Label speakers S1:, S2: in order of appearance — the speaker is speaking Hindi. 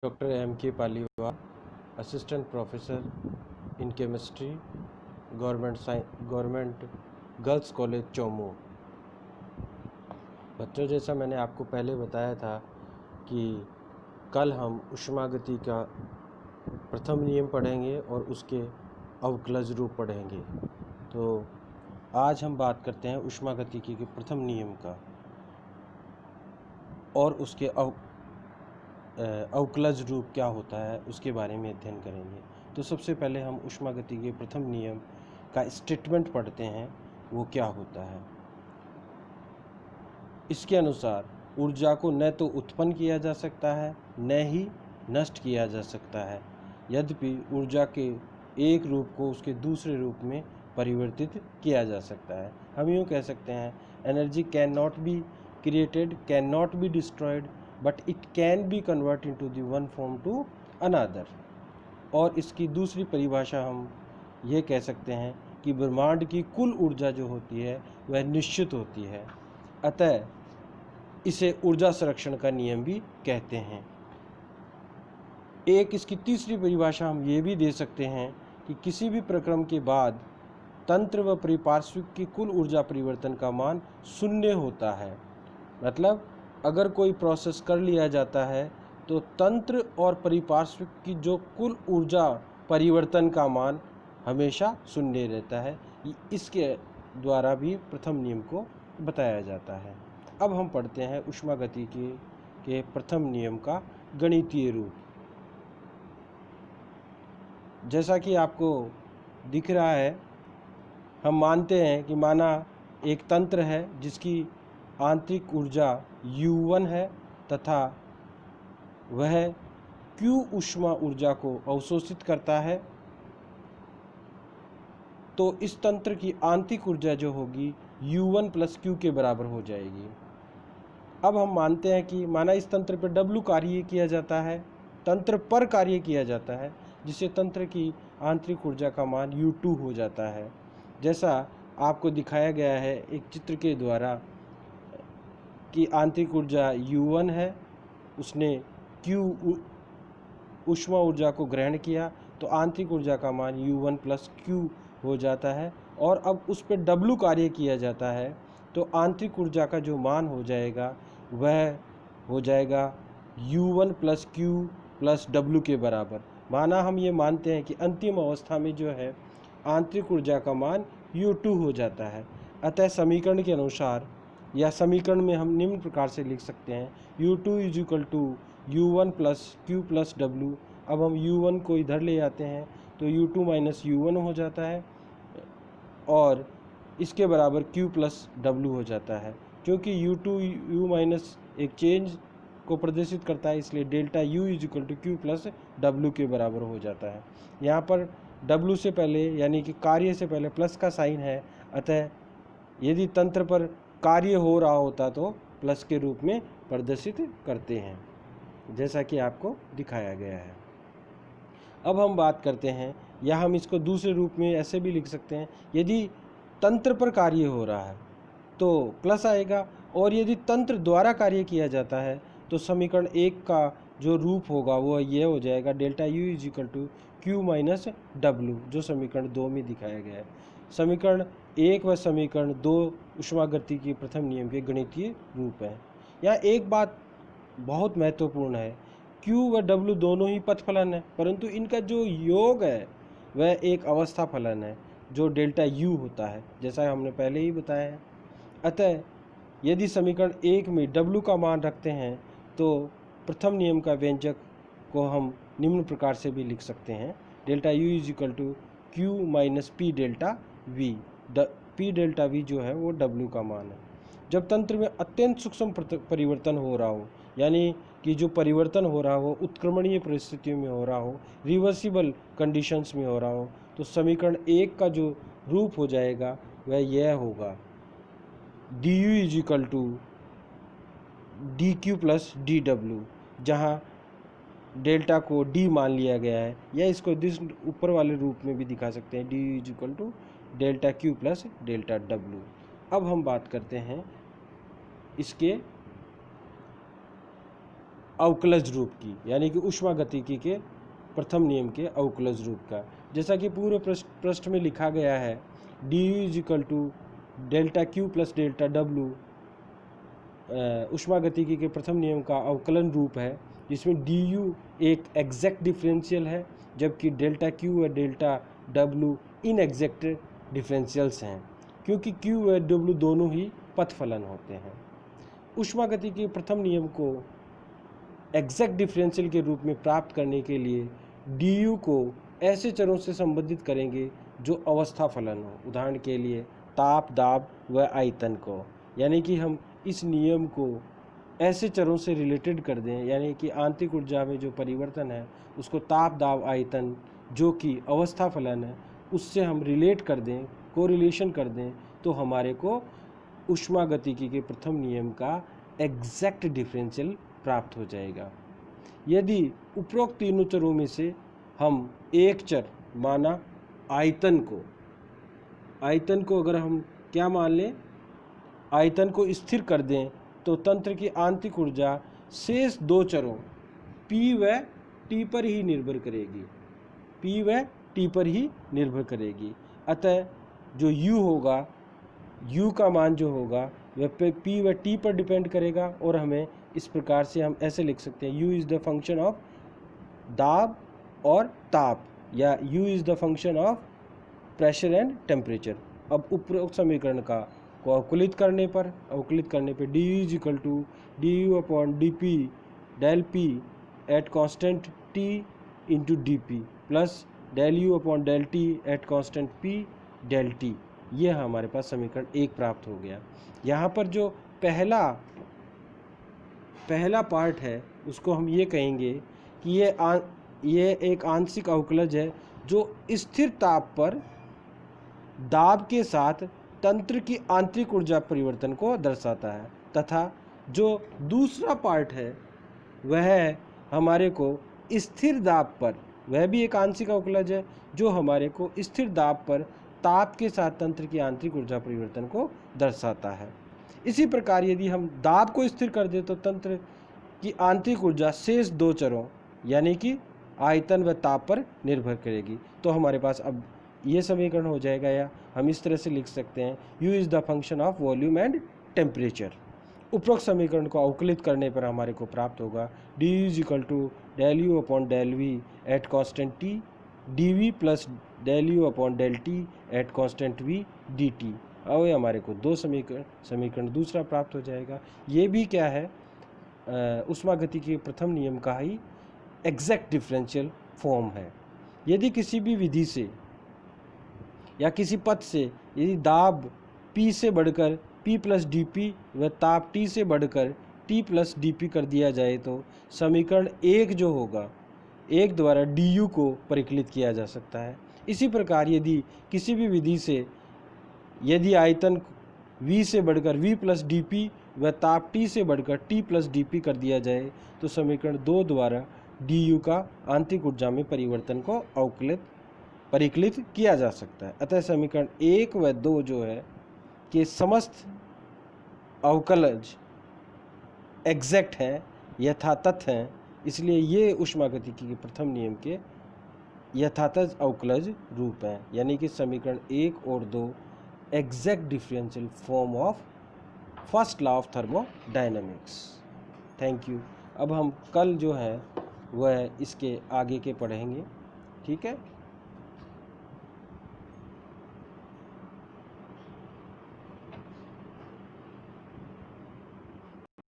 S1: Doctor M.K. Paliwal, assistant professor in chemistry, government girls college Chomu. बच्चों, जैसा मैंने आपको पहले बताया था कि कल हम ऊष्मागति का प्रथम नियम पढ़ेंगे और उसके अवकलज रूप पढ़ेंगे। तो आज हम बात करते हैं ऊष्मागतिकी के प्रथम नियम का और उसके अवकलज रूप क्या होता है उसके बारे में अध्ययन करेंगे। तो सबसे पहले हम ऊष्मागतिकी के प्रथम नियम का स्टेटमेंट पढ़ते हैं, वो क्या होता है। इसके अनुसार ऊर्जा को न तो उत्पन्न किया जा सकता है न ही नष्ट किया जा सकता है, यद्यपि ऊर्जा के एक रूप को उसके दूसरे रूप में परिवर्तित किया जा सकता है। हम यूँ कह सकते हैं, energy cannot be created, cannot be destroyed, but it can be convert into the one form to another. और इसकी दूसरी परिभाषा हम ये कह सकते हैं कि ब्रह्मांड की कुल ऊर्जा जो होती है वह निश्चित होती है, अतः इसे ऊर्जा संरक्षण का नियम भी कहते हैं। एक इसकी तीसरी परिभाषा हम ये भी दे सकते हैं कि किसी भी प्रक्रम के बाद तंत्र व परिपार्श्विक की कुल ऊर्जा परिवर्तन का मान शून्य होता है। मतलब अगर कोई प्रोसेस कर लिया जाता है तो तंत्र और परिपार्श्विक की जो कुल ऊर्जा परिवर्तन का मान हमेशा शून्य रहता है। इसके द्वारा भी प्रथम नियम को बताया जाता है। अब हम पढ़ते हैं ऊष्मागतिकी के प्रथम नियम का गणितीय रूप। जैसा कि आपको दिख रहा है, हम मानते हैं कि माना एक तंत्र है जिसकी आंतरिक ऊर्जा U1 है तथा वह Q ऊष्मा ऊर्जा को अवशोषित करता है, तो इस तंत्र की आंतरिक ऊर्जा जो होगी U1 + Q के बराबर हो जाएगी। अब हम मानते हैं कि माना इस तंत्र पर W कार्य किया जाता है, तंत्र पर कार्य किया जाता है, जिससे तंत्र की आंतरिक ऊर्जा का मान U2 हो जाता है। जैसा आपको दिखाया गया है एक चित्र के द्वारा कि आंतरिक ऊर्जा U1 है, उसने Q ऊष्मा ऊर्जा को ग्रहण किया तो आंतरिक ऊर्जा का मान U1 + Q हो जाता है। और अब उस पर W कार्य किया जाता है तो आंतरिक ऊर्जा का जो मान हो जाएगा वह हो जाएगा U1 + Q + W के बराबर। माना हम ये मानते हैं कि अंतिम अवस्था में जो है आंतरिक ऊर्जा का मान U2 हो जाता है। अतः समीकरण के अनुसार या समीकरण में हम निम्न प्रकार से लिख सकते हैं, U2 = U1 + Q + W। अब हम U1 को इधर ले आते हैं तो U2 - U1 हो जाता है और इसके बराबर Q + W हो जाता है। क्योंकि U2 U- एक चेंज को प्रदर्शित करता है, इसलिए डेल्टा U = Q + W के बराबर हो जाता है। यहाँ पर W से पहले यानी कि कार्य से पहले प्लस का साइन है, अतः यदि तंत्र पर कार्य हो रहा होता तो प्लस के रूप में प्रदर्शित करते हैं, जैसा कि आपको दिखाया गया है। अब हम बात करते हैं, या हम इसको दूसरे रूप में ऐसे भी लिख सकते हैं, यदि तंत्र पर कार्य हो रहा है तो प्लस आएगा, और यदि तंत्र द्वारा कार्य किया जाता है तो समीकरण 1 का जो रूप होगा वो ये हो जाएगा, डेल्टा U = Q - W, जो समीकरण 2 में दिखाया गया है। समीकरण 1 व समीकरण 2 ऊष्मागतिकी के प्रथम नियम के गणितीय रूप हैं। यहाँ एक बात बहुत महत्वपूर्ण है, Q व W दोनों ही पथ फलन है, परंतु इनका जो योग है वह एक अवस्था फलन है जो डेल्टा U होता है, जैसा हमने पहले ही बताया है। अतः यदि समीकरण 1 में W का मान रखते हैं तो प्रथम नियम का व्यंजक को हम निम्न प्रकार से भी लिख सकते हैं, delta U = Q - P delta V। P delta V जो है वो W का मान है। जब तंत्र में अत्यंत सूक्ष्म परिवर्तन हो रहा हो, यानी कि जो परिवर्तन हो रहा हो उत्क्रमणीय परिस्थितियों में हो रहा हो, रिवर्सिबल कंडीशंस में हो रहा हो, तो समीकरण 1 का जो रूप हो जाएगा वह यह होगा, du = dq + dw, जहाँ डेल्टा को d मान लिया गया है, या इसको ऊपर वाले रूप में भी दिखा सकते हैं, du = delta Q + delta W। अब हम बात करते हैं इसके अवकलज रूप की, यानी कि ऊष्मागतिकी के प्रथम नियम के अवकलज रूप का। जैसा कि पूरे पृष्ठ में लिखा गया है, D U is equal to delta Q plus delta W ऊष्मागतिकी के प्रथम नियम का अवकलन रूप है, जिसमें डी यू एक एग्जैक्ट डिफरेंशियल है, जबकि डेल्टा क्यू और डेल्टा डब्ल्यू इनएग्जैक्ट डिफरेंशियल्स हैं, क्योंकि क्यू और डब्ल्यू दोनों ही पथफलन होते हैं। ऊष्मागतिकी के प्रथम नियम को एग्जैक्ट डिफरेंशियल के रूप में प्राप्त करने के लिए डी यू को ऐसे चरों से संबंधित करेंगे जो अवस्था फलन हो, उदाहरण के लिए ताप, दाब व आयतन को। यानी कि हम इस नियम को ऐसे चरों से रिलेटेड कर दें, यानी कि आंतरिक ऊर्जा में जो परिवर्तन है उसको ताप, दाब, आयतन जो कि अवस्था फलन है उससे हम रिलेट कर दें, कोरिलेशन कर दें, तो हमारे को ऊष्मागतिकी के प्रथम नियम का एग्जैक्ट डिफरेंशियल प्राप्त हो जाएगा। यदि उपरोक्त तीनों चरों में से हम एक चर माना आयतन को अगर हम क्या मान लें, आयतन को स्थिर कर दें, तो तंत्र की आंतरिक ऊर्जा शेष दो चरों P व T पर ही निर्भर करेगी। अतः जो U होगा, U का मान जो होगा वह P व T पर डिपेंड करेगा, और हमें इस प्रकार से हम ऐसे लिख सकते हैं, U is the function of दाब और ताप, या U is the function of pressure and temperature. अब उपरोक्त समीकरण को अवकलित करने पर D U is equal to D U upon D P del P at constant T into D P plus del U upon del T at constant P del T. ये हमारे पास समीकरण 1 प्राप्त हो गया। यहाँ पर जो पहला पार्ट है उसको हम ये कहेंगे कि ये एक आंशिक अवकलज है जो स्थिर ताप पर दाब के साथ तंत्र की आंतरिक ऊर्जा परिवर्तन को दर्शाता है, तथा जो दूसरा पार्ट है वह हमारे को स्थिर दाब पर, वह भी एक आंशिक अवकलज है जो हमारे को स्थिर दाब पर ताप के साथ तंत्र की आंतरिक ऊर्जा परिवर्तन को दर्शाता है। इसी प्रकार यदि हम दाब को स्थिर कर दें तो तंत्र की आंतरिक ऊर्जा शेष दो चरों यानी कि आयतन व ताप पर निर्भर करेगी। तो हमारे पास अब ये समीकरण हो जाएगा, या हम इस तरह से लिख सकते हैं, U is the function of volume and temperature. उपरोक्त समीकरण को अवकलित करने पर हमारे को प्राप्त होगा D is equal to del U upon del V at constant T D V plus del U upon del T at constant V D T. और हमारे को दो समीकरण दूसरा प्राप्त हो जाएगा। ये भी क्या है, ऊष्मागतिकी के प्रथम नियम का ही एग्जैक्ट डिफरेंशियल फॉर्म है। यदि किसी भी विधि से या किसी पथ से यदि दाब P से बढ़कर P प्लस डी पी व ताप T से बढ़कर T प्लस डी पी कर दिया जाए तो समीकरण 1 जो होगा 1 द्वारा du को परिकलित किया जा सकता है। इसी प्रकार यदि किसी भी विधि से यदि आयतन V से बढ़कर V प्लस डी पी व ताप T से बढ़कर T प्लस डी पी कर दिया जाए तो समीकरण 2 द्वारा du का आंतरिक ऊर्जा में परिवर्तन को परिकलित किया जा सकता है। अतः समीकरण 1 व 2 जो है कि समस्त अवकलज एग्जैक्ट हैं, यथातथ हैं, इसलिए ये ऊष्मागतिकी के प्रथम नियम के यथातथ अवकलज रूप हैं। यानी कि समीकरण 1 और 2 exact differential form of first law of thermodynamics. Thank you. अब हम कल जो है वह इसके आगे के पढ़ेंगे, ठीक है।